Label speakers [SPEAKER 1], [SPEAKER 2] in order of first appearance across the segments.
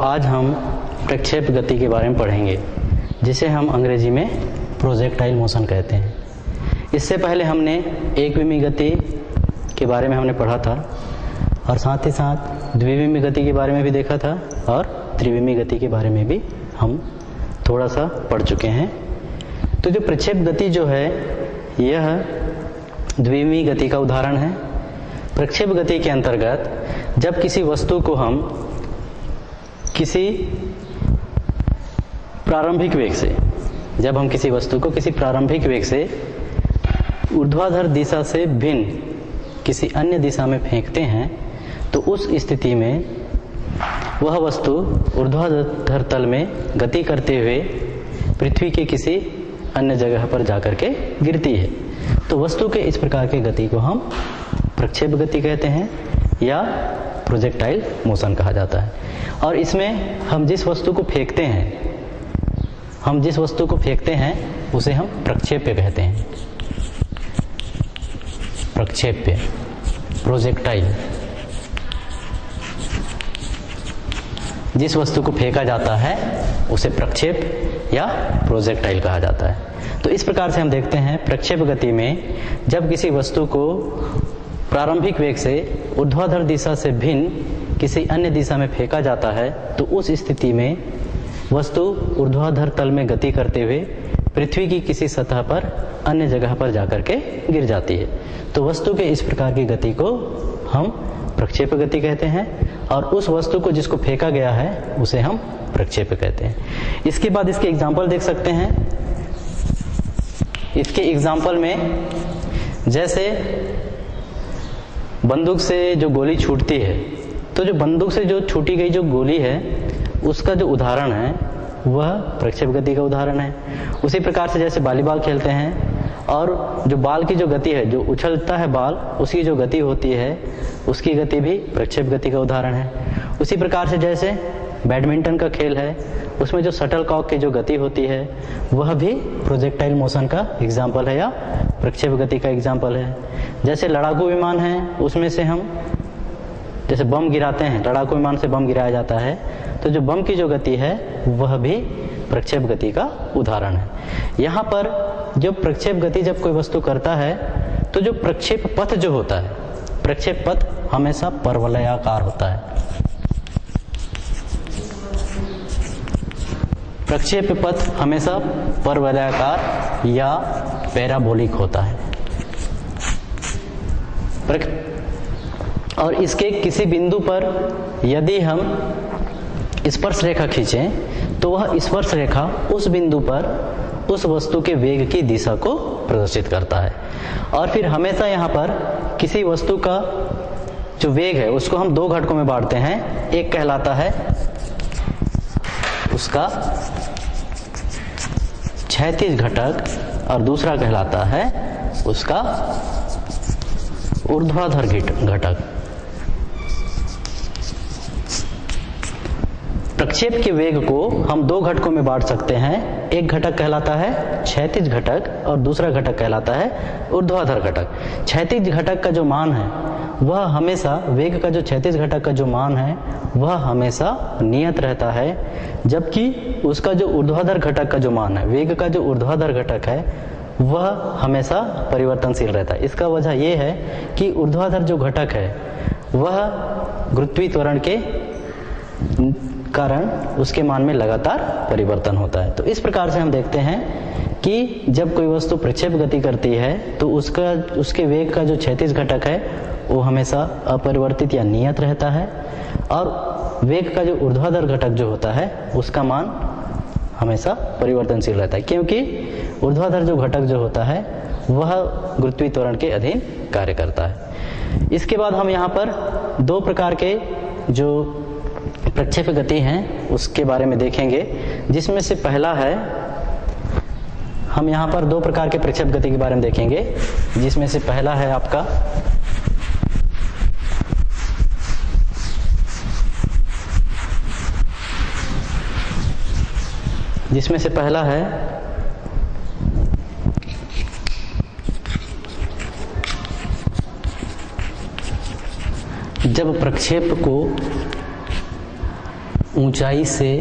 [SPEAKER 1] आज हम प्रक्षेप गति के बारे में पढ़ेंगे, जिसे हम अंग्रेजी में प्रोजेक्टाइल मोशन कहते हैं। इससे पहले हमने एकविमीय गति के बारे में हमने पढ़ा था और साथ ही साथ द्विविमीय गति के बारे में भी देखा था और त्रिविमीय गति के बारे में भी हम थोड़ा सा पढ़ चुके हैं। तो जो प्रक्षेप गति जो है यह द्विविमीय गति का उदाहरण है। प्रक्षेप गति के अंतर्गत जब किसी वस्तु को हम किसी प्रारंभिक वेग से ऊर्ध्वाधर दिशा से भिन्न किसी अन्य दिशा में फेंकते हैं तो उस स्थिति में वह वस्तु ऊर्ध्वाधर तल में गति करते हुए पृथ्वी के किसी अन्य जगह पर जाकर के गिरती है। तो वस्तु के इस प्रकार के गति को हम प्रक्षेप गति कहते हैं या प्रोजेक्टाइल मोशन कहा जाता है। और इसमें हम जिस वस्तु को फेंकते हैं उसे हम प्रक्षेप्य कहते हैं। प्रक्षेप्य, प्रोजेक्टाइल। जिस वस्तु को फेंका जाता है उसे प्रक्षेप या प्रोजेक्टाइल कहा जाता है। तो इस प्रकार से हम देखते हैं प्रक्षेप गति में जब किसी वस्तु को प्रारंभिक वेग से ऊर्ध्वाधर दिशा से भिन्न किसी अन्य दिशा में फेंका जाता है तो उस स्थिति में वस्तु ऊर्ध्वाधर तल में गति करते हुए पृथ्वी की किसी सतह पर अन्य जगह पर जाकर के गिर जाती है। तो वस्तु के इस प्रकार की गति को हम प्रक्षेप गति कहते हैं और उस वस्तु को जिसको फेंका गया है उसे हम प्रक्षेप कहते हैं। इसके बाद इसके एग्जाम्पल देख सकते हैं। इसके एग्जाम्पल में जैसे बंदूक से जो गोली छूटती है, तो जो बंदूक से जो छूटी गई जो गोली है उसका जो उदाहरण है वह प्रक्षेप गति का उदाहरण है। उसी प्रकार से जैसे वॉलीबॉल खेलते हैं और जो बाल की जो गति है, जो उछलता है बाल, उसकी जो गति होती है उसकी गति भी प्रक्षेप गति का उदाहरण है। उसी प्रकार से जैसे बैडमिंटन का खेल है उसमें जो शटल कॉक की जो गति होती है वह भी प्रोजेक्टाइल मोशन का एग्जाम्पल है या प्रक्षेप गति का एग्जाम्पल है। जैसे लड़ाकू विमान है उसमें से हम जैसे बम गिराते हैं, लड़ाकू विमान से बम गिराया जाता है तो जो बम की जो गति है वह भी प्रक्षेप गति का उदाहरण है। यहाँ पर जो प्रक्षेप गति जब कोई वस्तु करता है तो जो प्रक्षेप पथ जो होता है, प्रक्षेप पथ हमेशा परवलयाकार होता है। प्रक्षेप पथ हमेशा परवलयाकार या पैराबोलिक होता है और इसके किसी बिंदु पर यदि हम स्पर्श रेखा खींचें तो वह स्पर्श रेखा उस बिंदु पर उस वस्तु के वेग की दिशा को प्रदर्शित करता है। और फिर हमेशा यहाँ पर किसी वस्तु का जो वेग है उसको हम दो घटकों में बांटते हैं। एक कहलाता है उसका क्षैतिज घटक और दूसरा कहलाता है उसका ऊर्ध्वाधर घटक। प्रक्षेप के वेग को हम दो घटकों में बांट सकते हैं। एक घटक कहलाता है क्षैतिज घटक और दूसरा घटक कहलाता है ऊर्ध्वाधर घटक। क्षैतिज घटक का जो मान है वह हमेशा, वेग का जो क्षैतिज घटक का जो मान है वह हमेशा नियत रहता है, जबकि उसका जो ऊर्ध्वाधर घटक का जो मान है, वेग का जो ऊर्ध्वाधर घटक है वह हमेशा परिवर्तनशील रहता है। इसका वजह यह है कि ऊर्ध्वाधर जो घटक है वह गुरुत्वीय त्वरण के कारण उसके मान में लगातार परिवर्तन होता है। तो इस प्रकार से हम देखते हैं कि जब कोई वस्तु प्रक्षेप गति करती है तो उसके वेग का जो क्षैतिज घटक है वो हमेशा अपरिवर्तित या नियत रहता है और वेग का जो ऊर्ध्वाधर घटक जो होता है उसका मान हमेशा परिवर्तनशील रहता है, क्योंकि ऊर्ध्वाधर जो घटक जो होता है वह गुरुत्वीय त्वरण के अधीन कार्य करता है। इसके बाद हम यहाँ पर दो प्रकार के जो प्रक्षेप गति हैं उसके बारे में देखेंगे, जिसमें से पहला है, हम यहाँ पर दो प्रकार के प्रक्षेप गति के बारे में देखेंगे, जिसमें से पहला है आपका जब प्रक्षेप को ऊंचाई से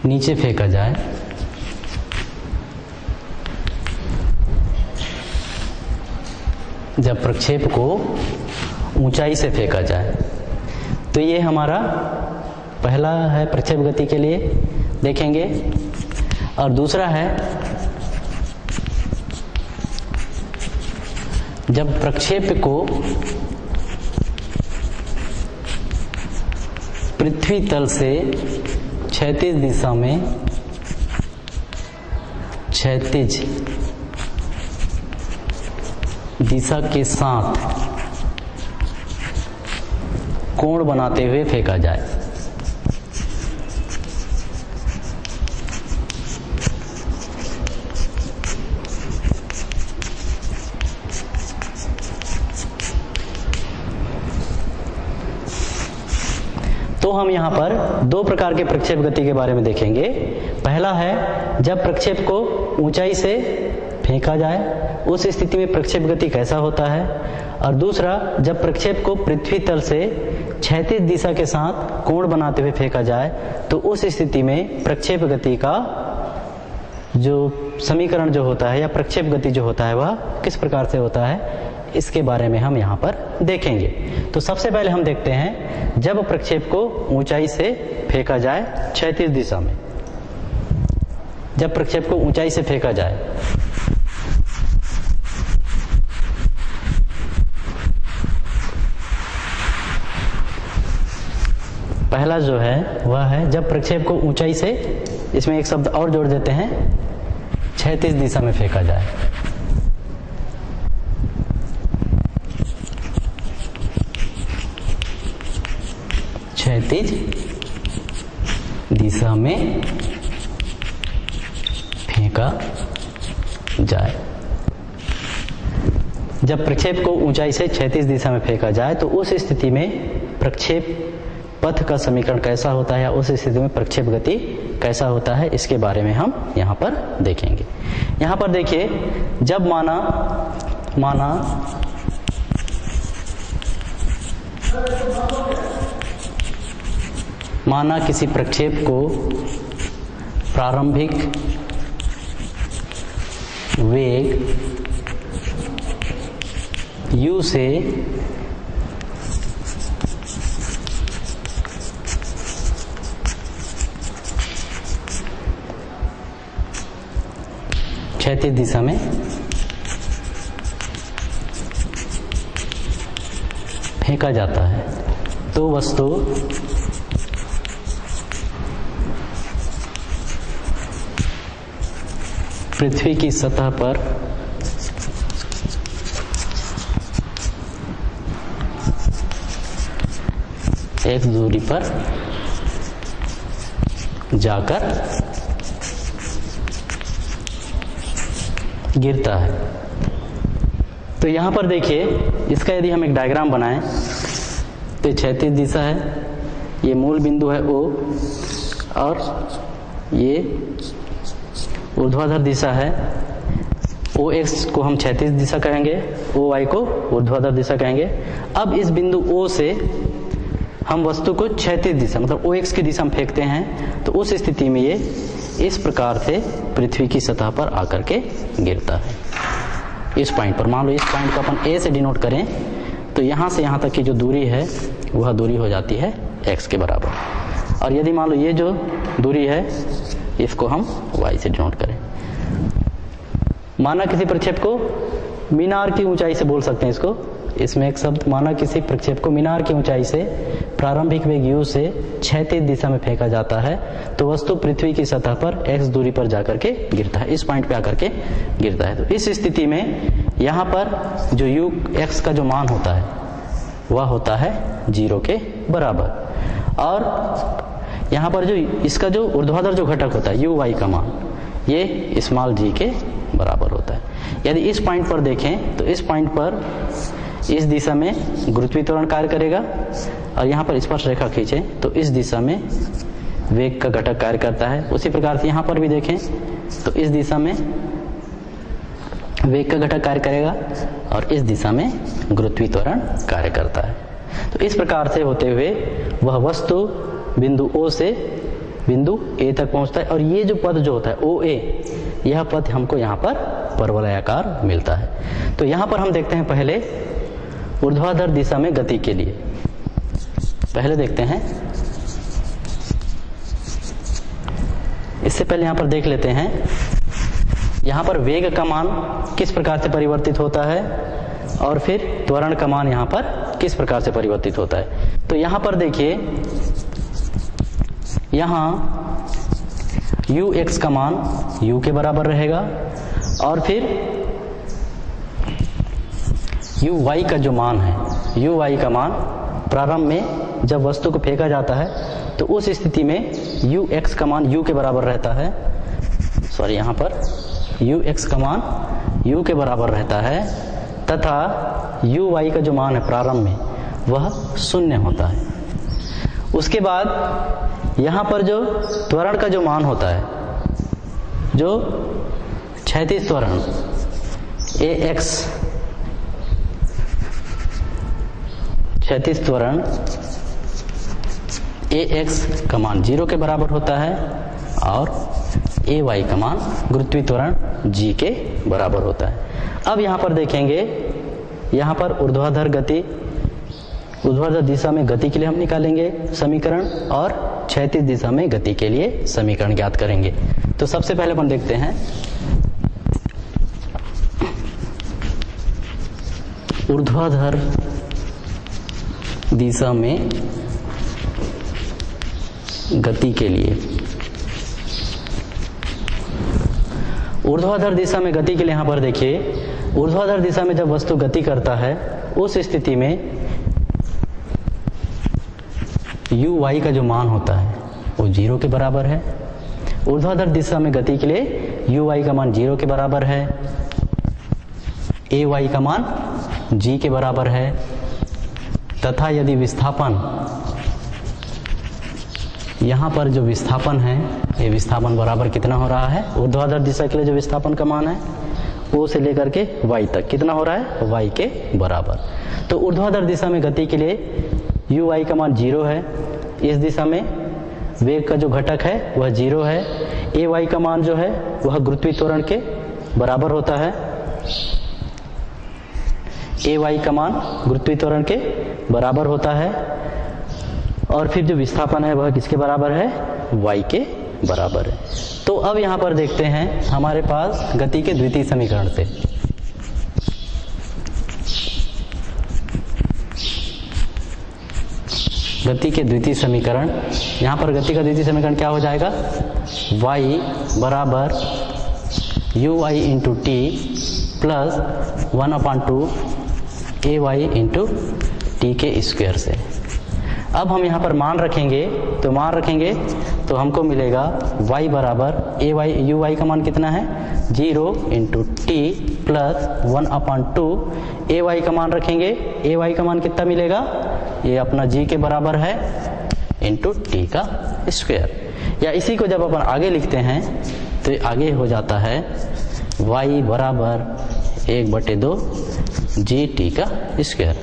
[SPEAKER 1] नीचे फेंका जाए जब प्रक्षेप को ऊंचाई से फेंका जाए, तो ये हमारा पहला है प्रक्षेप गति के लिए देखेंगे। और दूसरा है जब प्रक्षेप को पृथ्वी तल से क्षैतिज दिशा में क्षैतिज दिशा के साथ कोण बनाते हुए फेंका जाए। तो हम यहां पर दो प्रकार के प्रक्षेप गति के बारे में देखेंगे। पहला है जब प्रक्षेप को ऊंचाई से फेंका जाए, उस स्थिति में प्रक्षेप गति कैसा होता है। और दूसरा, जब प्रक्षेप को पृथ्वी तल से क्षैतिज दिशा के साथ कोण बनाते हुए फेंका जाए, तो उस स्थिति में प्रक्षेप गति का जो समीकरण जो होता है या प्रक्षेप गति जो होता है वह किस प्रकार से होता है, इसके बारे में हम यहाँ पर देखेंगे। तो सबसे पहले हम देखते हैं जब प्रक्षेप को ऊंचाई से फेंका जाए क्षैतिज दिशा में, जब प्रक्षेप को ऊंचाई से फेंका जाए, पहला जो है वह है जब प्रक्षेप को ऊंचाई से, इसमें एक शब्द और जोड़ देते हैं, क्षैतिज दिशा में फेंका जाए। क्षैतिज दिशा में फेंका जाए। जब प्रक्षेप को ऊंचाई से क्षैतिज दिशा में फेंका जाए, तो उस स्थिति में प्रक्षेप पथ का समीकरण कैसा होता है या उस स्थिति में प्रक्षेप गति कैसा होता है, इसके बारे में हम यहां पर देखेंगे। यहां पर देखिए, जब माना किसी प्रक्षेप को प्रारंभिक वेग u से क्षैतिज दिशा में फेंका जाता है, तो वस्तु पृथ्वी की सतह पर एक दूरी पर जाकर गिरता है। तो यहां पर देखिए, इसका यदि हम एक डायग्राम बनाएं, तो क्षैतिज दिशा है, ये मूल बिंदु है O, और ये ऊर्ध्वाधर दिशा है। OX को हम क्षैतिज दिशा कहेंगे, OY को ऊर्ध्वाधर दिशा कहेंगे। अब इस बिंदु O से हम वस्तु को क्षैतिज दिशा मतलब OX की दिशा में फेंकते हैं, तो उस स्थिति में ये इस प्रकार से पृथ्वी की सतह पर आकर के गिरता है। इस पॉइंट पर, मान लो इस पॉइंट को अपन A से डिनोट करें, तो यहाँ से यहाँ तक की जो दूरी है वह दूरी हो जाती है x के बराबर। और यदि मान लो ये जो दूरी है इसको हम y से डिनोट करें। माना किसी प्रक्षेप को मीनार की ऊंचाई से बोल सकते हैं इसको, इसमें एक शब्द, माना किसी प्रक्षेप को मीनार की ऊंचाई से प्रारंभिक वेग u से क्षैतिज दिशा में फेंका जाता है, तो वस्तु पृथ्वी की सतह पर x दूरी पर जाकर के गिरता है, इस पॉइंट पे आकर के गिरता है। तो इस स्थिति में यहाँ पर जो u x का जो मान होता है वह होता है 0 के बराबर। और यहाँ पर जो इसका जो ऊर्ध्वाधर जो घटक होता है u y का मान, ये स्मॉल g के बराबर होता है। यदि इस पॉइंट पर देखें, तो इस पॉइंट पर इस दिशा में गुरुत्वीय त्वरण कार्य करेगा, और यहाँ पर स्पर्श रेखा खींचें तो इस दिशा में वेग का घटक कार्य करता है। उसी प्रकार से यहाँ पर भी देखें तो इस दिशा में वेग का घटक कार्य करेगा और इस दिशा में गुरुत्वीय त्वरण कार्य करता है। तो इस प्रकार से होते हुए वह वस्तु बिंदु O से बिंदु A तक पहुंचता है और ये जो पद जो होता है OA, यह पद हमको यहाँ पर परवलयाकार मिलता है। तो यहाँ पर हम देखते हैं पहले ऊर्ध्वाधर दिशा में गति के लिए। पहले देखते हैं, इससे पहले यहाँ पर देख लेते हैं यहाँ पर वेग का मान किस प्रकार से परिवर्तित होता है और फिर त्वरण का मान यहाँ पर किस प्रकार से परिवर्तित होता है। तो यहाँ पर देखिए, यहाँ ux का मान u के बराबर रहेगा और फिर uy का जो मान है, uy का मान प्रारंभ में जब वस्तु को फेंका जाता है तो उस स्थिति में ux का मान u के बराबर रहता है। सॉरी, यहाँ पर ux का मान u के बराबर रहता है तथा uy का जो मान है प्रारंभ में वह 0 होता है। उसके बाद यहाँ पर जो त्वरण का जो मान होता है, जो क्षैतिज त्वरण ax, क्षैतिज त्वरण ax का मान 0 के बराबर होता है और ay का मान गुरुत्वीय त्वरण g के बराबर होता है। अब यहाँ पर देखेंगे, यहाँ पर ऊर्ध्वाधर गति, ऊर्ध्वाधर दिशा में गति के लिए हम निकालेंगे समीकरण और क्षैतिज दिशा में गति के लिए समीकरण ज्ञात करेंगे। तो सबसे पहले अपन देखते हैं ऊर्ध्वाधर दिशा में गति के लिए। ऊर्ध्वाधर दिशा में गति के लिए यहाँ पर देखिए, ऊर्ध्वाधर दिशा में जब वस्तु गति करता है उस स्थिति में uy का जो मान होता है वो 0 के बराबर है। ऊर्ध्वाधर दिशा में गति के लिए uy का मान 0 के बराबर है, ay का मान g के बराबर है तथा यदि विस्थापन, यहाँ पर जो विस्थापन है, ये विस्थापन बराबर कितना हो रहा है, ऊर्ध्वाधर दिशा के लिए जो विस्थापन का मान है O से लेकर के y तक कितना हो रहा है, y के बराबर। तो ऊर्ध्वाधर दिशा में गति के लिए uy का मान 0 है, इस दिशा में वेग का जो घटक है वह 0 है, ay का मान जो है वह गुरुत्वीय त्वरण के बराबर होता है, ay का मान गुरुत्वीय त्वरण के बराबर होता है और फिर जो विस्थापन है वह किसके बराबर है, y के बराबर है। तो अब यहाँ पर देखते हैं हमारे पास गति के द्वितीय समीकरण से। गति के द्वितीय समीकरण, यहाँ पर गति का द्वितीय समीकरण क्या हो जाएगा, y बराबर uy into t plus 1/2 ay into T के स्क्वायर से। अब हम यहाँ पर मान रखेंगे, तो मान रखेंगे तो हमको मिलेगा y बराबर uy का मान कितना है, 0 इंटू टी प्लस 1/2 ay का मान रखेंगे, ay का मान कितना मिलेगा, ये अपना g के बराबर है इंटू टी का स्क्वायर। या इसी को जब अपन आगे लिखते हैं तो ये आगे हो जाता है y बराबर 1/2 जी टी का स्क्वायर।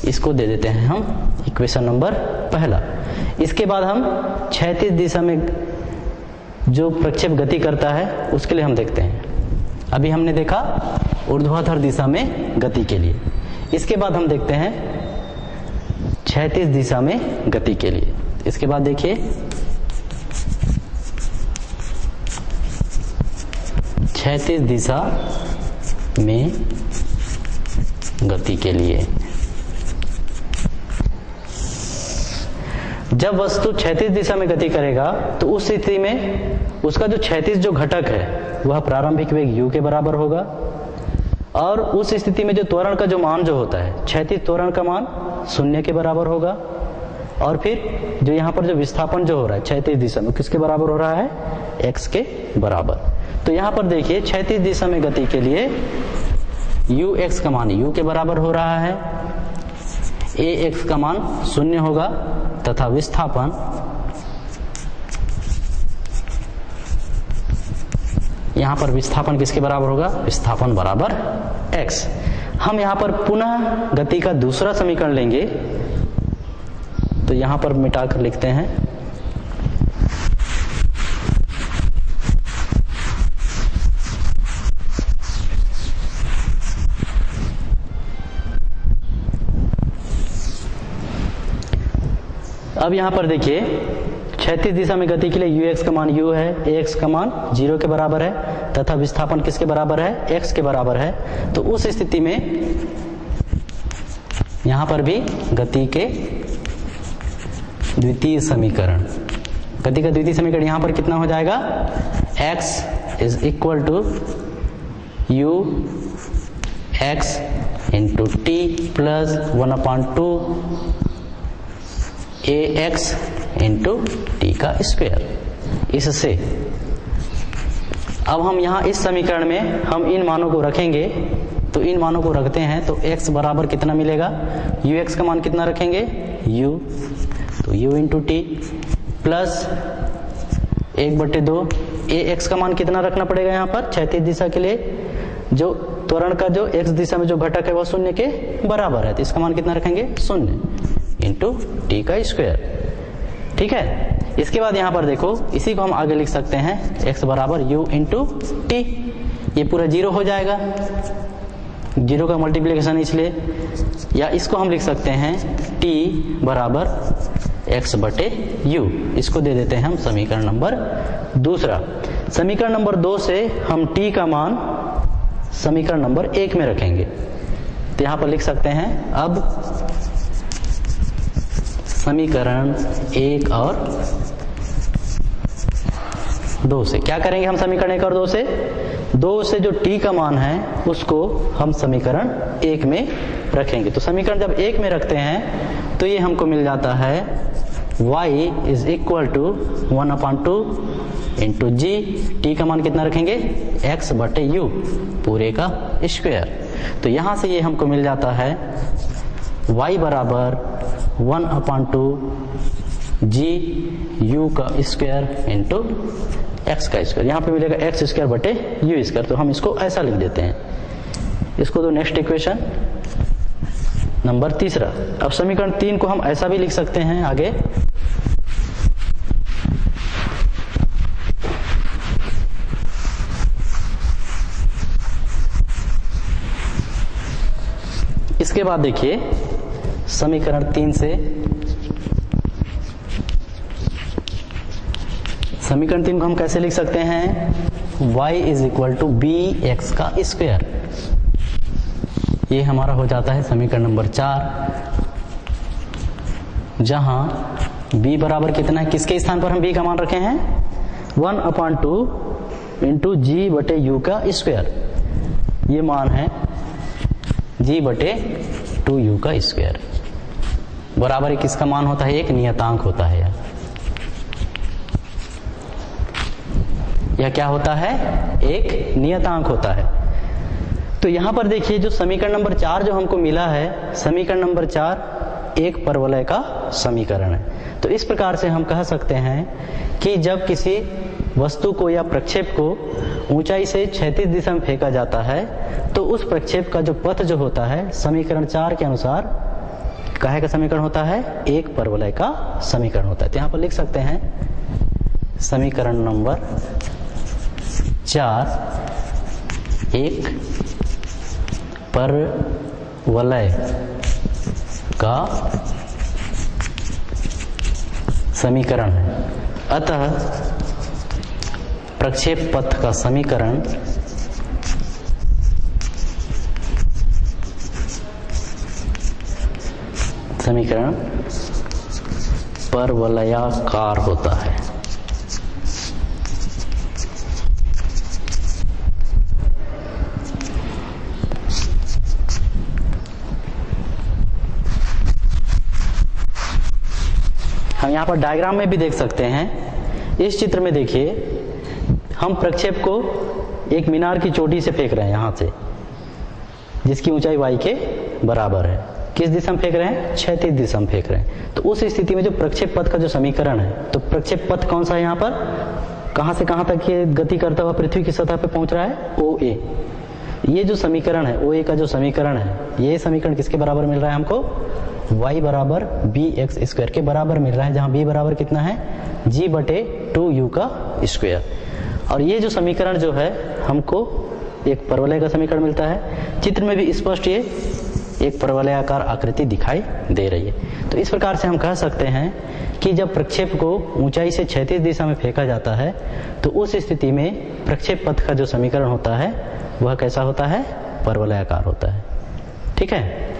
[SPEAKER 1] इसको दे देते हैं हम इक्वेशन नंबर पहला। इसके बाद हम क्षैतिज दिशा में जो प्रक्षेप गति करता है उसके लिए हम देखते हैं। अभी हमने देखा ऊर्ध्वाधर दिशा में गति के लिए, इसके बाद हम देखते हैं क्षैतिज दिशा में गति के लिए। इसके बाद देखिए क्षैतिज दिशा में गति के लिए, जब वस्तु क्षैतिज दिशा में गति करेगा तो उस स्थिति में उसका जो क्षैतिज जो घटक है वह प्रारंभिक वेग u के बराबर होगा और उस स्थिति में जो त्वरण का जो मान जो होता है, क्षैतिज त्वरण का मान 0 के बराबर होगा और फिर जो यहाँ पर जो विस्थापन जो हो रहा है क्षैतिज दिशा में किसके बराबर हो रहा है, x के बराबर। तो यहाँ पर देखिए क्षैतिज दिशा में गति के लिए ux का मान u के बराबर हो रहा है, ax का मान 0 होगा तथा विस्थापन यहाँ पर विस्थापन किसके बराबर होगा? विस्थापन बराबर x। हम यहाँ पर पुनः गति का दूसरा समीकरण लेंगे, तो यहाँ पर मिटाकर लिखते हैं अब यहाँ पर देखिए क्षैतिज दिशा में गति के लिए ux का मान u है, ax का मान 0 के बराबर है तथा विस्थापन किसके बराबर है? x के बराबर है। तो उस स्थिति में यहाँ पर भी गति के द्वितीय समीकरण, गति का द्वितीय समीकरण यहाँ पर कितना हो जाएगा? x is equal to u x into t plus 1/2 ax into t का स्क्वायर। इससे अब हम यहाँ इस समीकरण में हम इन मानों को रखेंगे, तो इन मानों को रखते हैं तो x बराबर कितना मिलेगा? ux का मान कितना रखेंगे? u, तो u into t plus 1/2 ax का मान कितना रखना पड़ेगा यहाँ पर? क्षैतिज दिशा के लिए जो त्वरण का जो x दिशा में जो घटक है वह 0 के बराबर है, तो इसका मान कितना रखेंगे? 0 इंटू टी का स्क्वायर। ठीक है, इसके बाद यहाँ पर देखो इसी को हम आगे लिख सकते हैं x बराबर u इंटू टी, ये पूरा 0 हो जाएगा, 0 का मल्टीप्लिकेशन इसलिए, या इसको हम लिख सकते हैं t बराबर x बटे u, इसको दे देते हैं हम समीकरण नंबर दूसरा। समीकरण नंबर 2 से हम t का मान समीकरण नंबर 1 में रखेंगे, तो यहाँ पर लिख सकते हैं अब समीकरण 1 और 2 से क्या करेंगे हम? समीकरण 1 और 2 से जो t का मान है उसको हम समीकरण 1 में रखेंगे। तो समीकरण जब 1 में रखते हैं तो ये हमको मिल जाता है y is equal to 1/2 into g, t का मान कितना रखेंगे? x बटे u पूरे का स्क्वायर। तो यहाँ से ये हमको मिल जाता है y बराबर 1/2 जी u का स्क्वायर इंटू एक्स का स्क्वायर, यहाँ पे मिलेगा एक्स स्क्वायर बटे यू स्क्वायर। तो हम इसको ऐसा लिख देते हैं, इसको तो नेक्स्ट इक्वेशन नंबर 3। अब समीकरण 3 को हम ऐसा भी लिख सकते हैं आगे, इसके बाद देखिए समीकरण 3 से समीकरण 3 को हम कैसे लिख सकते हैं? y is equal to b x का स्क्वायर, ये हमारा हो जाता है समीकरण नंबर 4, जहां b बराबर कितना है? किसके स्थान पर हम b का मान रखे हैं? 1/2 इंटू जी बटे यू का स्क्वायर, ये मान है g बटे 2u का स्क्वायर, बराबर किसका मान होता है? एक नियतांक होता है। यह क्या होता है? एक नियतांक होता है। तो यहां पर देखिए जो समीकरण नंबर 4 जो हमको मिला है, समीकरण नंबर 4 एक परवलय का समीकरण है। तो इस प्रकार से हम कह सकते हैं कि जब किसी वस्तु को या प्रक्षेप को ऊंचाई से क्षैतिज दिशा में फेंका जाता है तो उस प्रक्षेप का जो पथ जो होता है समीकरण 4 के अनुसार काहे का समीकरण होता है? एक परवलय का समीकरण होता है। तो यहाँ पर लिख सकते हैं समीकरण नंबर 4 एक परवलय का समीकरण है, अतः प्रक्षेप पथ का समीकरण परवलयाकार होता है। हम यहाँ पर डायग्राम में भी देख सकते हैं। इस चित्र में देखिए हम प्रक्षेप को एक मीनार की चोटी से फेंक रहे हैं, यहाँ से, जिसकी ऊंचाई y के बराबर है। किस दिशा में फेंक रहे हैं? क्षैतिज दिशा में फेंक रहे हैं। तो उस स्थिति में जो प्रक्षेप पथ का जो समीकरण है, तो प्रक्षेप पथ कौन सा है यहाँ पर? कहां से कहां तक ये गति करता हुआ पृथ्वी की सतह पे पहुंच रहा है, OA। ये जो समीकरण है, OA का जो समीकरण है, ये समीकरण किसके बराबर मिल रहा है हमको, y बराबर bx स्क्वायर के बराबर मिल रहा है, जहां b बराबर कितना है, g बटे 2u का स्क्वायर। और ये जो समीकरण जो है हमको एक परवलय का समीकरण मिलता है। चित्र में भी स्पष्ट ये एक परवलयाकार आकृति दिखाई दे रही है। तो इस प्रकार से हम कह सकते हैं कि जब प्रक्षेप को ऊंचाई से क्षैतिज दिशा में फेंका जाता है तो उस स्थिति में प्रक्षेप पथ का जो समीकरण होता है वह कैसा होता है, परवलयाकार होता है। ठीक है।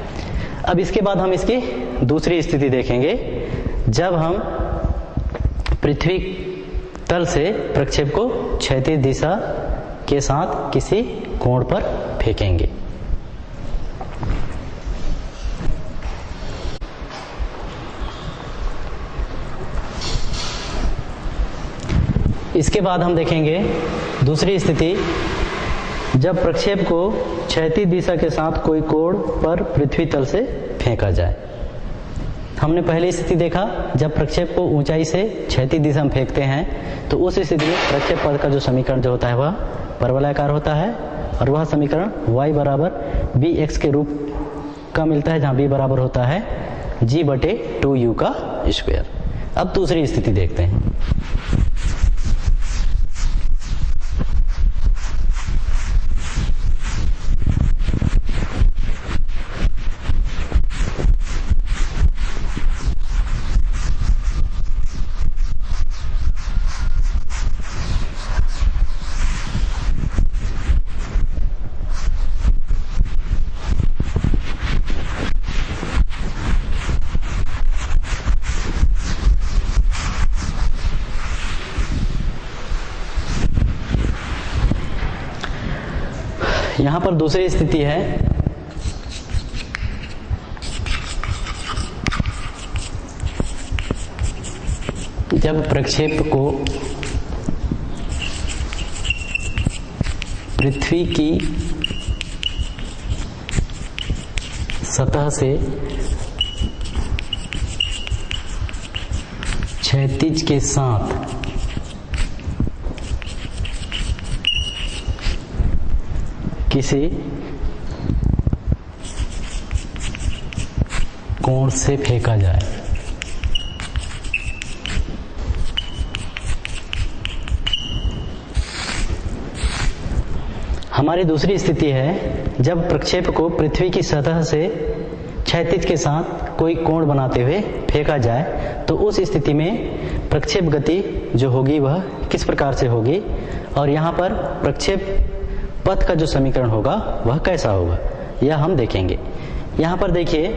[SPEAKER 1] अब इसके बाद हम इसकी दूसरी स्थिति देखेंगे, जब हम पृथ्वी तल से प्रक्षेप को क्षैतिज दिशा के साथ किसी कोण पर फेंकेंगे। इसके बाद हम देखेंगे दूसरी स्थिति, जब प्रक्षेप को क्षैतिज दिशा के साथ कोई कोण पर पृथ्वी तल से फेंका जाए। हमने पहली स्थिति देखा, जब प्रक्षेप को ऊंचाई से क्षैतिज दिशा में फेंकते हैं तो उस स्थिति में प्रक्षेप पथ का जो समीकरण जो होता है वह परवलयाकार होता है, और वह समीकरण y बराबर bx के रूप का मिलता है, जहां b बराबर होता है g बटे 2u का स्क्वायर। अब दूसरी स्थिति देखते हैं। यहां पर दूसरी स्थिति है, जब प्रक्षेप को पृथ्वी की सतह से क्षैतिज के साथ किसी कोण से फेंका जाए। हमारी दूसरी स्थिति है, जब प्रक्षेप को पृथ्वी की सतह से क्षैतिज के साथ कोई कोण बनाते हुए फेंका जाए, तो उस स्थिति में प्रक्षेप गति जो होगी वह किस प्रकार से होगी, और यहाँ पर प्रक्षेप पथ का जो समीकरण होगा वह कैसा होगा, यह हम देखेंगे। यहां पर देखिए,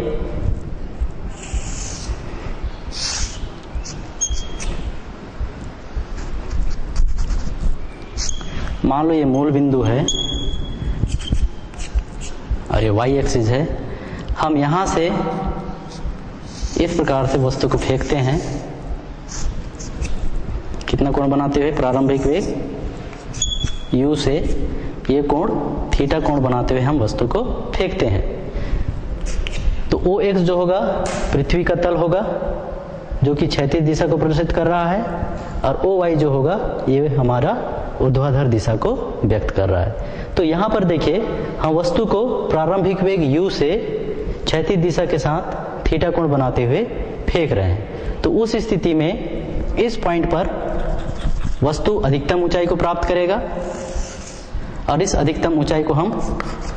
[SPEAKER 1] मान लो ये मूल बिंदु है और ये y एक्सिस है। हम यहां से इस प्रकार से वस्तु को फेंकते हैं, कितना कोण बनाते हुए, प्रारंभिक वेग u से ये कोण थीटा कोण बनाते हुए हम वस्तु को फेंकते हैं। तो OX जो होगा पृथ्वी का तल होगा जो कि क्षैतिज दिशा को प्रदर्शित कर रहा है, और OY जो होगा ये हमारा ऊर्ध्वाधर दिशा को व्यक्त कर रहा है। तो यहाँ पर देखिए, हम वस्तु को प्रारंभिक वेग u से क्षैतिज दिशा के साथ थीटा कोण बनाते हुए फेंक रहे हैं। तो उस स्थिति में इस पॉइंट पर वस्तु अधिकतम ऊंचाई को प्राप्त करेगा, और इस अधिकतम ऊंचाई को हम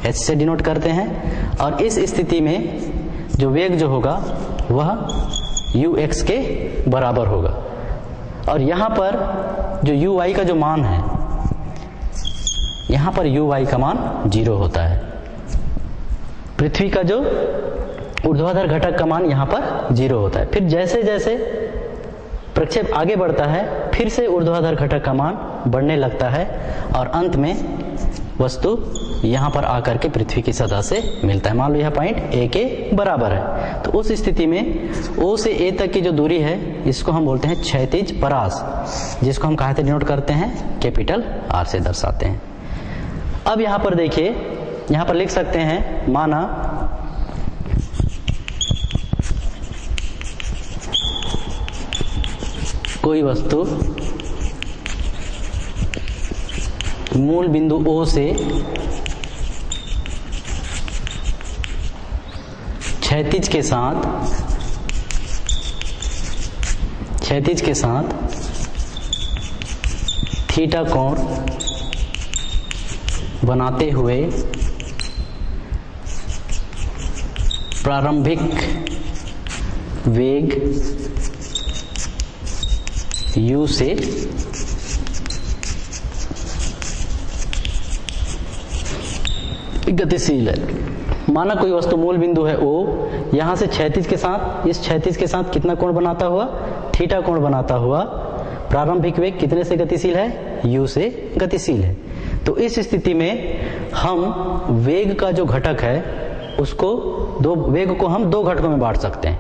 [SPEAKER 1] h से डिनोट करते हैं, और इस स्थिति में जो वेग जो होगा वह ux के बराबर होगा। और यहाँ पर जो uy का जो मान है, यहाँ पर uy का मान 0 होता है। पृथ्वी का जो ऊर्ध्वाधर घटक का मान यहाँ पर 0 होता है। फिर जैसे जैसे प्रक्षेप आगे बढ़ता है, फिर से ऊर्ध्वाधर घटक का मान बढ़ने लगता है, और अंत में वस्तु यहाँ पर आकर के पृथ्वी की सतह से मिलता है। मान लो यह पॉइंट A के बराबर है। तो उस स्थिति में O से A तक की जो दूरी है, इसको हम बोलते हैं क्षैतिज परास, जिसको हम कहाँ से डिनोट करते हैं, कैपिटल R से दर्शाते हैं। अब यहाँ पर देखिए, यहाँ पर लिख सकते हैं, माना कोई वस्तु मूल बिंदु O से क्षैतिज के साथ थीटा कोण बनाते हुए प्रारंभिक वेग u से गतिशील है। माना कोई वस्तु मूल बिंदु है O, यहां से क्षैतिज के साथ, इस क्षैतिज के साथ कितना कोण बनाता हुआ, थीटा कोण बनाता हुआ प्रारंभिक वेग कितने से गतिशील है, u से गतिशील है। तो इस स्थिति में हम वेग का जो घटक है उसको वेग को हम दो घटकों में बांट सकते हैं।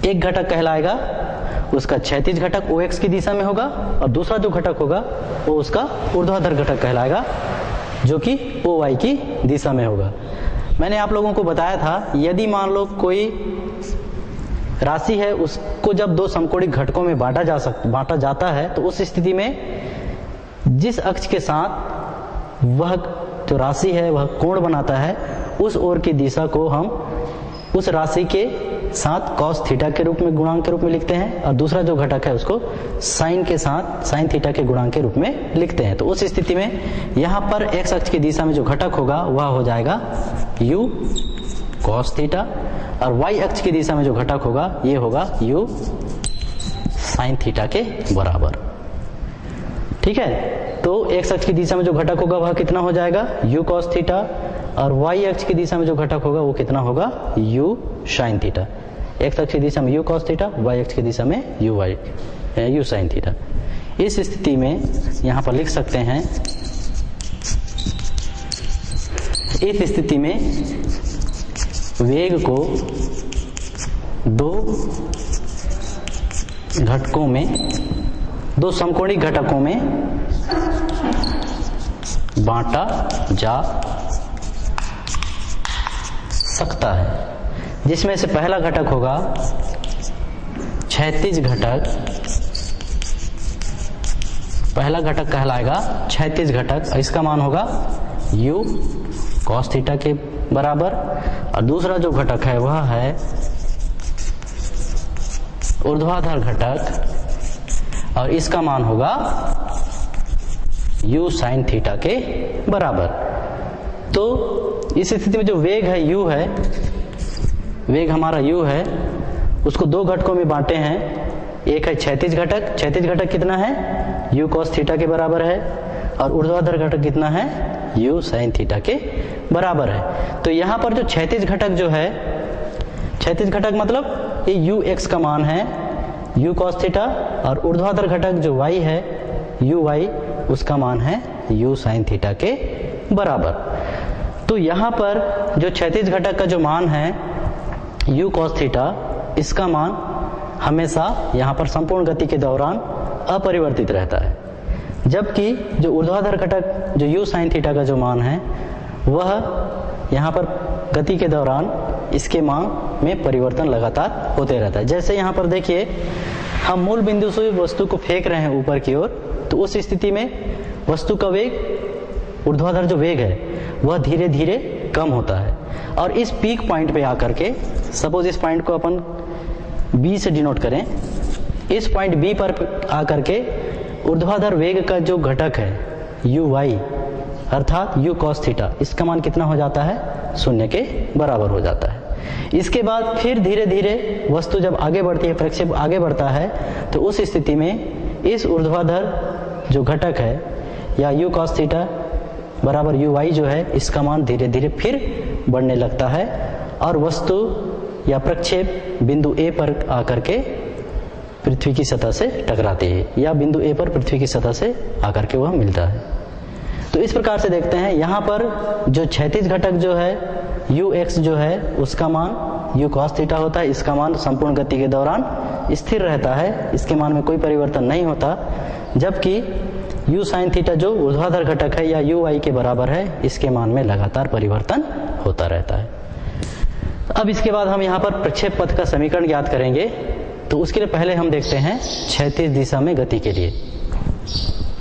[SPEAKER 1] एक घटक कहलाएगा उसका क्षैतिज घटक OX की दिशा में होगा, और दूसरा जो घटक होगा वो उसका ऊर्ध्वाधर घटक कहलाएगा जो कि OY की दिशा में होगा। मैंने आप लोगों को बताया था, यदि मान लो कोई राशि है उसको जब दो समकोणिक घटकों में बांटा जाता है तो उस स्थिति में जिस अक्ष के साथ वह जो राशि है वह कोण बनाता है उस ओर की दिशा को हम उस राशि के साथ कॉस थीटा के रूप में, गुणांक के रूप में लिखते हैं, और दूसरा जो घटक है उसको साइन के साथ साइन थीटा के गुणांक के रूप में लिखते हैं। तो उस स्थिति में यहाँ पर एक्स अक्ष की दिशा में जो घटक होगा वह हो जाएगा u कॉस थीटा, और वाई अक्ष की दिशा में जो घटक होगा ये होगा u साइन थीटा के बराबर। ठीक है, तो एक्स अक्ष की दिशा में जो घटक होगा वह कितना हो जाएगा u कॉस थीटा, और वाई अक्ष की दिशा में जो घटक होगा वो कितना होगा u साइन थीटा। एक्स अक्ष की दिशा में u कॉस थीटा, वाई अक्ष की दिशा में u साइन थीटा। इस स्थिति में यहाँ पर लिख सकते हैं, इस स्थिति में वेग को दो घटकों में, दो समकोणिक घटकों में बांटा जा सकता है, जिसमें से पहला घटक होगा क्षैतिज घटक। पहला घटक कहलाएगा क्षैतिज घटक, इसका मान होगा u cos थीटा के बराबर, और दूसरा जो घटक है वह है ऊर्ध्वाधर घटक, और इसका मान होगा u साइन थीटा के बराबर। तो इस स्थिति में जो वेग है u है, वेग हमारा u है, उसको दो घटकों में बांटे हैं। एक है क्षैतिज घटक, क्षैतिज घटक कितना है u cos थीटा के बराबर है, और ऊर्ध्वाधर घटक कितना है u साइन थीटा के बराबर है। तो यहाँ पर जो क्षैतिज घटक जो है, क्षैतिज घटक मतलब ये ux का मान है u cos थीटा, और ऊर्ध्वाधर घटक जो y है uy, उसका मान है u साइन थीटा के बराबर। तो यहाँ पर जो क्षैतिज घटक का जो मान है u cos थीटा, इसका मान हमेशा यहाँ पर संपूर्ण गति के दौरान अपरिवर्तित रहता है, जबकि जो ऊर्ध्वाधर घटक जो u साइन थीटा का जो मान है वह यहाँ पर गति के दौरान इसके मान में परिवर्तन लगातार होते रहता है। जैसे यहाँ पर देखिए, हम मूल बिंदु से वस्तु को फेंक रहे हैं ऊपर की ओर, तो उस स्थिति में वस्तु का वेग, ऊर्ध्वाधर जो वेग है वह धीरे धीरे कम होता है, और इस पीक पॉइंट पे आकर के, सपोज इस पॉइंट को अपन B से डिनोट करें, इस पॉइंट B पर आकर के ऊर्ध्वाधर वेग का जो घटक है uy अर्थात u cos थीटा, इसका मान कितना हो जाता है, शून्य के बराबर हो जाता है। इसके बाद फिर धीरे धीरे वस्तु जब आगे बढ़ती है, प्रक्षेप आगे बढ़ता है, तो उस स्थिति में इस ऊर्ध्वाधर जो घटक है या u cos थीटा बराबर uy जो है, इसका मान धीरे धीरे फिर बढ़ने लगता है, और वस्तु या प्रक्षेप बिंदु A पर आकर के पृथ्वी की सतह से टकराती है, या बिंदु A पर पृथ्वी की सतह से आकर के वह मिलता है। तो इस प्रकार से देखते हैं, यहाँ पर जो क्षैतिज घटक जो है ux जो है उसका मान u cos थीटा होता है, इसका मान संपूर्ण गति के दौरान स्थिर रहता है, इसके मान में कोई परिवर्तन नहीं होता, जबकि u साइन थीटा जो ऊर्ध्वाधर घटक है या uy के बराबर है, इसके मान में लगातार परिवर्तन होता रहता है। अब इसके बाद हम यहाँ पर प्रक्षेप पथ का समीकरण ज्ञात करेंगे। तो उसके लिए पहले हम देखते हैं क्षैतिज दिशा में गति के लिए।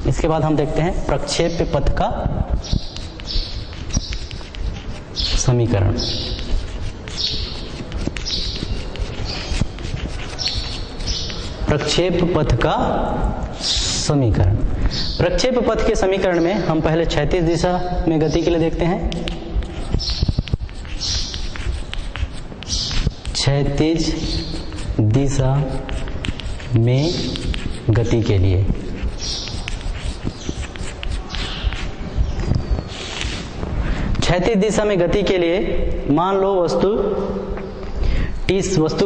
[SPEAKER 1] इसके बाद हम देखते हैं प्रक्षेप्य पथ का समीकरण। प्रक्षेप पथ का समीकरण। प्रक्षेप पथ के समीकरण में हम पहले क्षैतिज दिशा में गति के लिए देखते हैं। क्षैतिज दिशा में गति के लिए क्षैतिज दिशा में गति के लिए मान लो वस्तु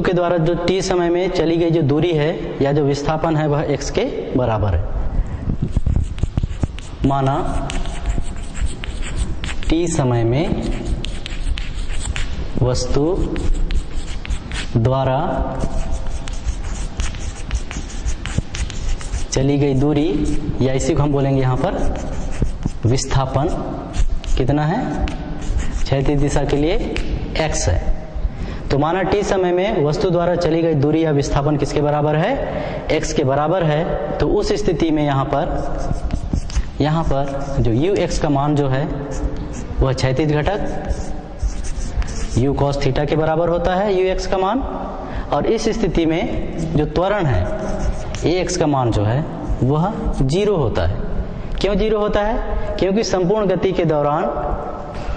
[SPEAKER 1] के द्वारा जो t समय में चली गई जो दूरी है या जो विस्थापन है वह x के बराबर है। माना t समय में वस्तु द्वारा चली गई दूरी या इसी को हम बोलेंगे यहां पर विस्थापन कितना है, क्षैतिज दिशा के लिए x है। तो माना t समय में वस्तु द्वारा चली गई दूरी या विस्थापन किसके बराबर है, x के बराबर है। तो उस स्थिति में यहाँ पर जो ux का मान जो है वह क्षैतिज घटक u cos थीटा के बराबर होता है ux का मान। और इस स्थिति में जो त्वरण है ax का मान जो है वह 0 होता है। क्यों 0 होता है? क्योंकि संपूर्ण गति के दौरान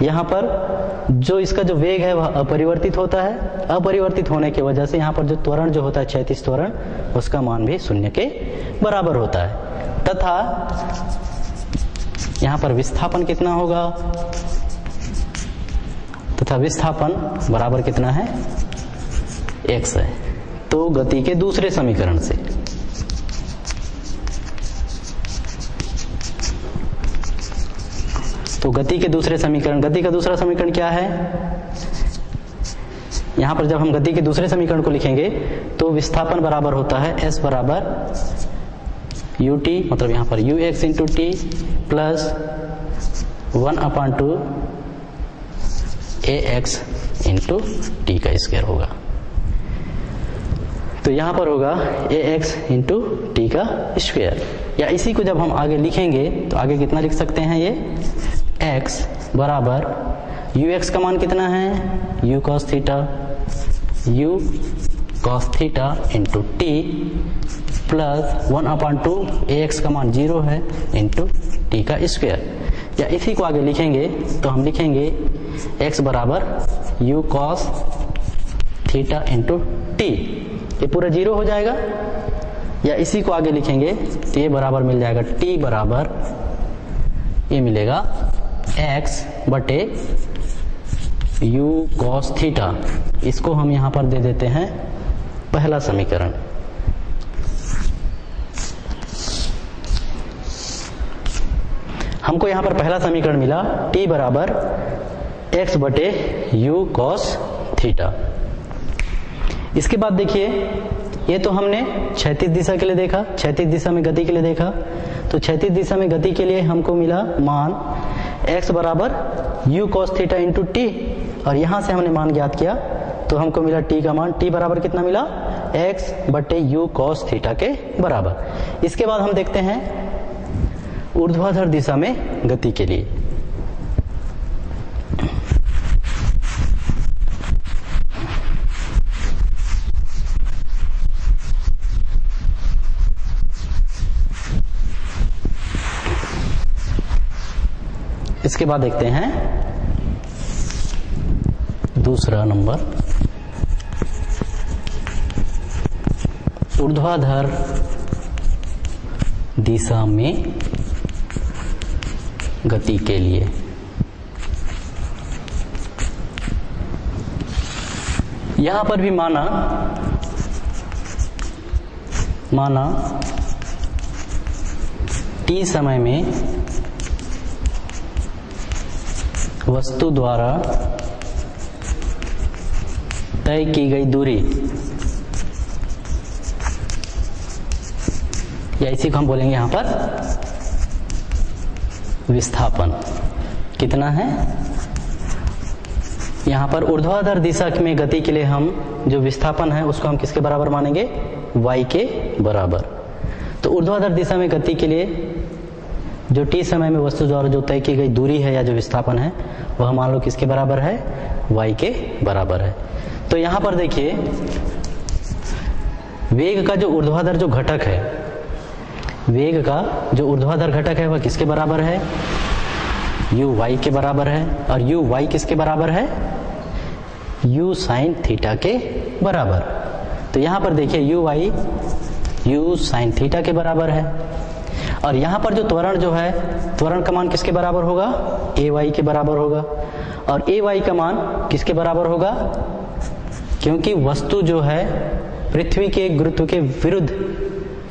[SPEAKER 1] यहाँ पर जो इसका जो वेग है वह अपरिवर्तित होता है। अपरिवर्तित होने की वजह से यहाँ पर जो त्वरण जो होता है क्षैतिज त्वरण उसका मान भी 0 के बराबर होता है। तथा यहाँ पर विस्थापन कितना होगा, तथा विस्थापन बराबर कितना है, x है। तो गति के दूसरे समीकरण से गति का दूसरा समीकरण क्या है? यहां पर जब हम गति के दूसरे समीकरण को लिखेंगे तो विस्थापन बराबर होता है s बराबर ut, मतलब यहां पर ux into t plus 1/2 ax into t का स्क्वायर होगा। तो यहां पर होगा ax इंटू टी का स्क्वायर। या इसी को जब हम आगे लिखेंगे तो आगे कितना लिख सकते हैं, ये x बराबर ux का मान कितना है, u cos theta into t plus 1/2 ax का मान 0 है इंटू टी का स्क्वायर। या इसी को आगे लिखेंगे तो हम लिखेंगे x बराबर u cos theta into T, ये पूरा 0 हो जाएगा। या इसी को आगे लिखेंगे तो ये बराबर मिल जाएगा t बराबर ये मिलेगा x बटे u cos थीटा। इसको हम यहां पर दे देते हैं पहला समीकरण। हमको यहां पर पहला समीकरण मिला t बराबर x बटे u cos थीटा। इसके बाद देखिए ये तो हमने क्षैतिज दिशा के लिए देखा, क्षैतिज दिशा में गति के लिए देखा। तो क्षैतिज दिशा में गति के लिए हमको मिला मान x बराबर u cos theta into T, और यहां से हमने मान ज्ञात किया तो हमको मिला t का मान, t बराबर कितना मिला, x बटे u cos थीटा के बराबर। इसके बाद हम देखते हैं ऊर्ध्वाधर दिशा में गति के लिए। इसके बाद देखते हैं दूसरा नंबर, ऊर्ध्वाधर दिशा में गति के लिए। यहां पर भी माना t समय में वस्तु द्वारा तय की गई दूरी, या इसी को हम बोलेंगे यहां पर विस्थापन कितना है। यहां पर ऊर्ध्वाधर दिशा में गति के लिए हम जो विस्थापन है उसको हम किसके बराबर मानेंगे, y के बराबर। तो ऊर्ध्वाधर दिशा में गति के लिए जो t समय में वस्तु द्वारा जो तय की गई दूरी है या जो विस्थापन है वह मान लो किसके बराबर है, y के बराबर है। तो यहाँ पर देखिए वेग का जो ऊर्ध्वाधर जो घटक है, वेग का जो ऊर्ध्वाधर घटक है वह किसके बराबर है, u y के बराबर है। और u y किसके बराबर है, u साइन थीटा के बराबर। तो यहाँ पर देखिए u y u sine theta के बराबर है। और यहाँ पर जो त्वरण जो है, त्वरण का मान किसके बराबर होगा, a y के बराबर होगा। और a y का मान किसके बराबर होगा, क्योंकि वस्तु जो है पृथ्वी के गुरुत्व के विरुद्ध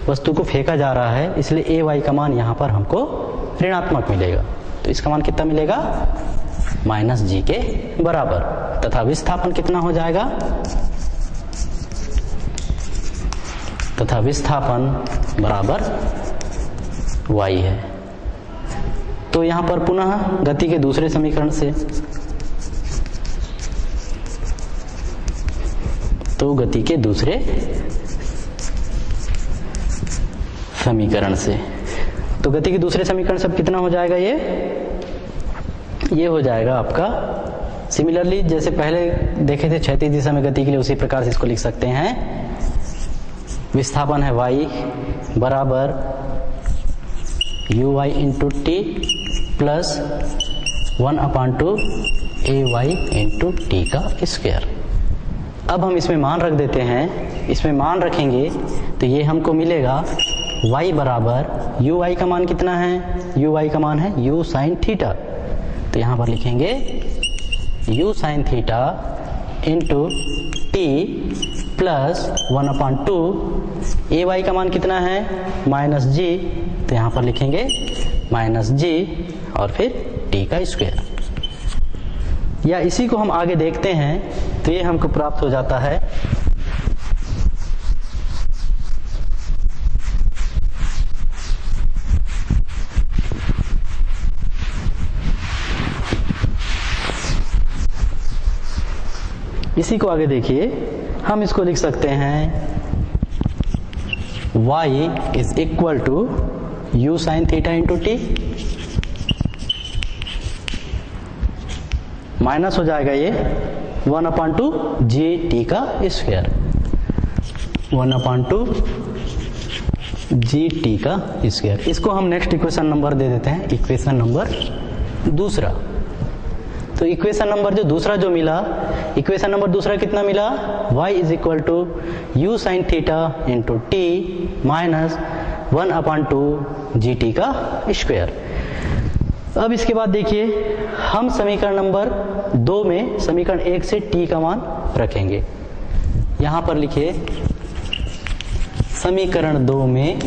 [SPEAKER 1] वस्तु को फेंका जा रहा है, इसलिए a y का मान यहाँ पर हमको ऋणात्मक मिलेगा। तो इसका मान कितना मिलेगा, माइनस g के बराबर। तथा विस्थापन कितना हो जाएगा, तथा विस्थापन बराबर y है। तो यहां पर पुनः गति के दूसरे समीकरण से, तो गति के दूसरे समीकरण से, तो गति के दूसरे समीकरण से कितना हो जाएगा, ये हो जाएगा आपका सिमिलरली जैसे पहले देखे थे क्षैतिज दिशा में गति के लिए, उसी प्रकार से इसको लिख सकते हैं। विस्थापन है y बराबर uy into t plus 1/2 ay into t का स्क्वायर। अब हम इसमें मान रख देते हैं, इसमें मान रखेंगे तो ये हमको मिलेगा y बराबर uy का मान कितना है, uy का मान है u साइन थीटा। तो यहाँ पर लिखेंगे u sine theta into t plus 1/2 ay का मान कितना है, माइनस जी। तो यहाँ पर लिखेंगे माइनस जी और फिर t का स्क्वायर। या इसी को हम आगे देखते हैं तो ये हमको प्राप्त हो जाता है इसी को आगे देखिए, हम इसको लिख सकते हैं y is equal to u sine theta into t, minus हो जाएगा ये 1/2 जी टी का स्क्वायर, 1/2 जी टी का स्क्वायर। इसको हम नेक्स्ट इक्वेशन नंबर दे देते हैं, इक्वेशन नंबर दूसरा। तो इक्वेशन नंबर जो दूसरा जो मिला, इक्वेशन नंबर दूसरा कितना मिला, y is equal to u sine theta into t minus 1/2 g t का स्क्वायर। अब इसके बाद देखिए हम समीकरण नंबर 2 में समीकरण 1 से t का मान रखेंगे। यहां पर लिखिए समीकरण 2 में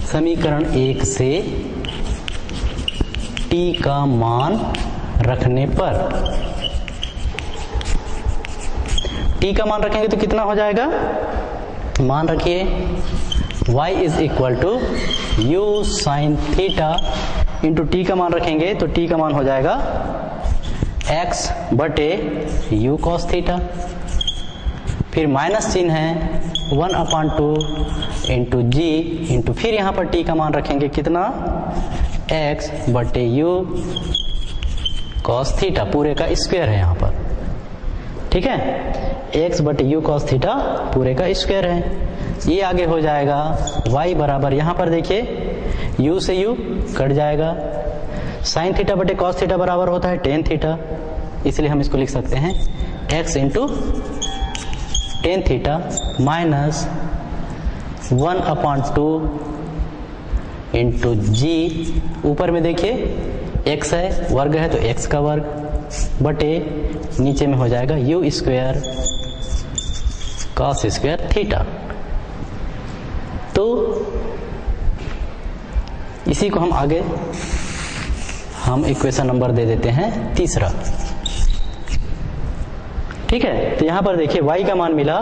[SPEAKER 1] समीकरण 1 से t का मान रखने पर, t का मान रखेंगे तो कितना हो जाएगा, मान रखिए y is equal to u sine theta into t का मान रखेंगे तो t का मान हो जाएगा x बटे u कॉस थीटा, फिर माइनस चिन्ह है 1/2 इंटू जी इंटू फिर यहाँ पर t का मान रखेंगे कितना, x बटे u कॉस थीटा पूरे का स्क्वायर है यहाँ पर, ठीक है, x बटे u कॉस थीटा पूरे का स्क्वायर है। ये आगे हो जाएगा y बराबर, यहाँ पर देखिए u से u कट जाएगा, साइन थीटा बटे कॉस थीटा बराबर होता है टेन थीटा, इसलिए हम इसको लिख सकते हैं x into ten theta minus 1/2 into g, ऊपर में देखिए x है, वर्ग है तो x का वर्ग बटे नीचे में हो जाएगा u square cos square theta. तो इसी को हम आगे हम इक्वेशन नंबर दे देते हैं तीसरा, ठीक है। तो यहां पर देखिए y का मान मिला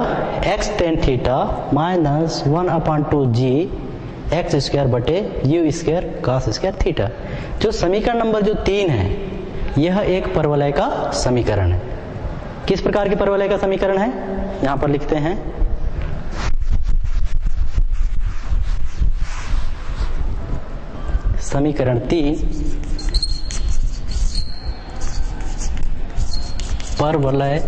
[SPEAKER 1] x टेन थीटा माइनस 1/2 जी एक्स स्क्वायर बटे u square cos square theta. जो समीकरण नंबर जो 3 है यह एक परवलय का समीकरण है। किस प्रकार के परवलय का समीकरण है, यहां पर लिखते हैं समीकरण 3 परवलय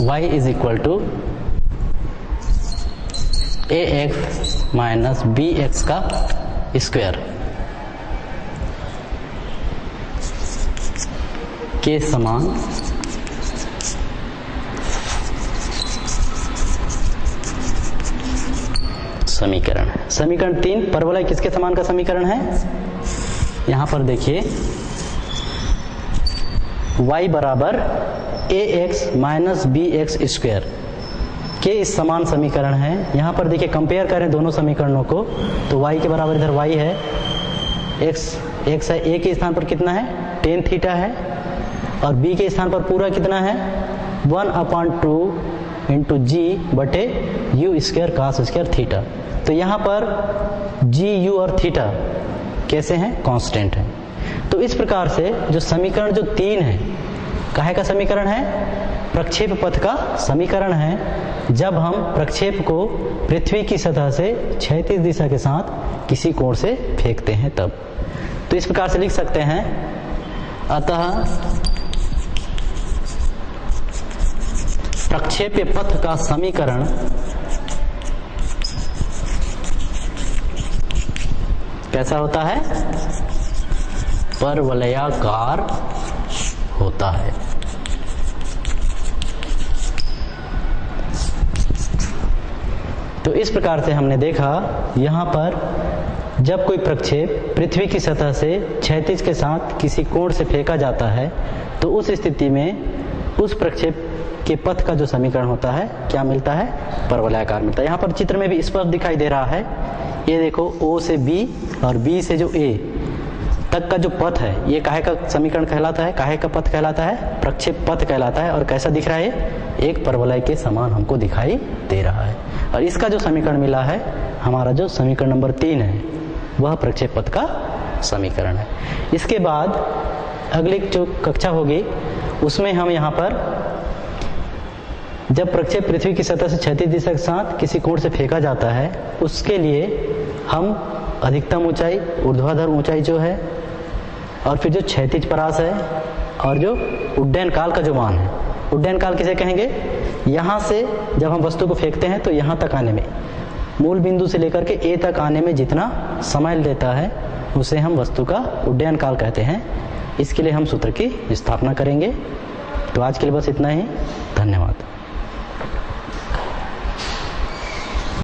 [SPEAKER 1] y is equal to ax minus bx का स्क्वायर के समान समीकरण है। समीकरण 3 परवलय किसके समान का समीकरण है? यहां पर देखिए y बराबर ax माइनस bx स्क्वायर के इस समान समीकरण है। यहां पर देखिए कंपेयर करें दोनों समीकरणों को तो y के बराबर इधर y है, x है, a के स्थान पर कितना है tan थीटा है और b के स्थान पर पूरा कितना है 1/2 इंटू जी बटे u square cos square theta. तो यहाँ पर जी यू और थीटा कैसे हैं? कांस्टेंट है। तो इस प्रकार से जो समीकरण जो 3 है काहे का समीकरण है? प्रक्षेप पथ का समीकरण है। जब हम प्रक्षेप को पृथ्वी की सतह से क्षैतिज दिशा के साथ किसी कोण से फेंकते हैं तब। तो इस प्रकार से लिख सकते हैं, अतः प्रक्षेप्य पथ का समीकरण कैसा होता है? परवलयाकार होता है। तो इस प्रकार से हमने देखा यहाँ पर जब कोई प्रक्षेप पृथ्वी की सतह से क्षैतिज के साथ किसी कोण से फेंका जाता है तो उस स्थिति में उस प्रक्षेप के पथ का जो समीकरण होता है क्या मिलता है? परवलयाकार मिलता है। यहाँ पर चित्र में भी स्पष्ट दिखाई दे रहा है। ये देखो O से B और B से जो A तक का जो पथ है ये काहे का समीकरण कहलाता है? काहे का पथ कहलाता है? प्रक्षेप पथ कहलाता है। और कैसा दिख रहा है? एक परवलय के समान हमको दिखाई दे रहा है। और इसका जो समीकरण मिला है हमारा जो समीकरण नंबर 3 है वह प्रक्षेप पथ का समीकरण है। इसके बाद अगली जो कक्षा होगी उसमें हम यहाँ पर जब प्रक्षेप पृथ्वी की सतह से क्षैतिज दिशा के साथ किसी कोण से फेंका जाता है उसके लिए हम अधिकतम ऊंचाई, ऊर्ध्वाधर ऊंचाई जो है और फिर जो क्षैतिज परास है और जो उड्डयन काल का जो मान है, उड्डयन काल किसे कहेंगे? यहाँ से जब हम वस्तु को फेंकते हैं तो यहाँ तक आने में, मूल बिंदु से लेकर के ए तक आने में जितना समय लेता है उसे हम वस्तु का उड्डयन काल कहते हैं। इसके लिए हम सूत्र की स्थापना करेंगे। तो आज के लिए बस इतना ही। धन्यवाद।